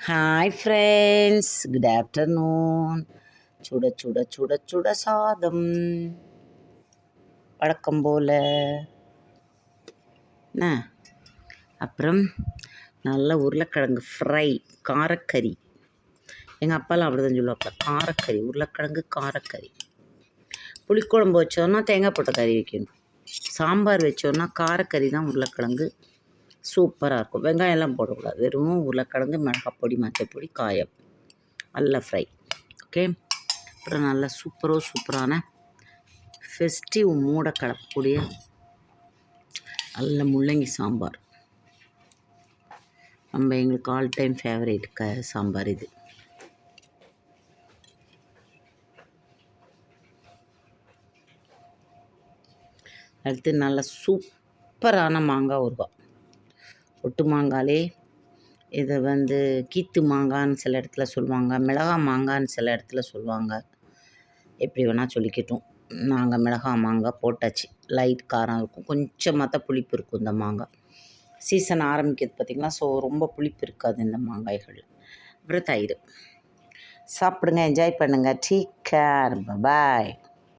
Hi friends, good afternoon. சுட சுட சுட சுட சாதம் வழக்கம் போல் என்ன. அப்புறம் நல்ல உருளைக்கிழங்கு ஃப்ரை, காரக்கறி. எங்கள் அப்பாலாம் அப்படி தான் சொல்லுவாப்பா, காரக்கறி, உருளைக்கிழங்கு காரக்கறி. புளிக்குழம்பு வச்சோன்னா தேங்காய் போட்ட கறி வைக்கணும். சாம்பார் வச்சோன்னா காரக்கறி தான் உருளைக்கிழங்கு சூப்பராக இருக்கும். வெங்காயம்லாம் போடக்கூடாது, வெறும் உருளைக்கிழங்கு, மிளகாய் பொடி, மஞ்சப்பொடி, காயம், நல்ல ஃப்ரை. ஓகே. அப்புறம் நல்ல சூப்பரான ஃபெஸ்டிவ் மூட கலக்கக்கூடிய நல்ல முள்ளங்கி சாம்பார். எங்களுக்கு ஆல் டைம் ஃபேவரேட் சாம்பார் இது. அடுத்து நல்ல சூப்பரான மாங்காய் ஊறுகாய். ஒட்டு மாங்காலே இதை கீத்து மாங்கான்னு சில இடத்துல சொல்லுவாங்க, மிளகா மாங்கான்னு சில இடத்துல சொல்லுவாங்க. எப்படி வேணால் சொல்லிக்கட்டும். நாங்கள் மிளகா மாங்காய் போட்டாச்சு. லைட் காரம் இருக்கும், கொஞ்சமாக தான் புளிப்பு இருக்கும் இந்த மாங்காய். சீசன் ஆரம்பிக்கிறது பார்த்திங்களா, ஸோ ரொம்ப புளிப்பு இருக்காது இந்த மாங்காய்கள். அப்புறம் தயிர். சாப்பிடுங்க, என்ஜாய் பண்ணுங்கள். டேக் கேர், பாய்.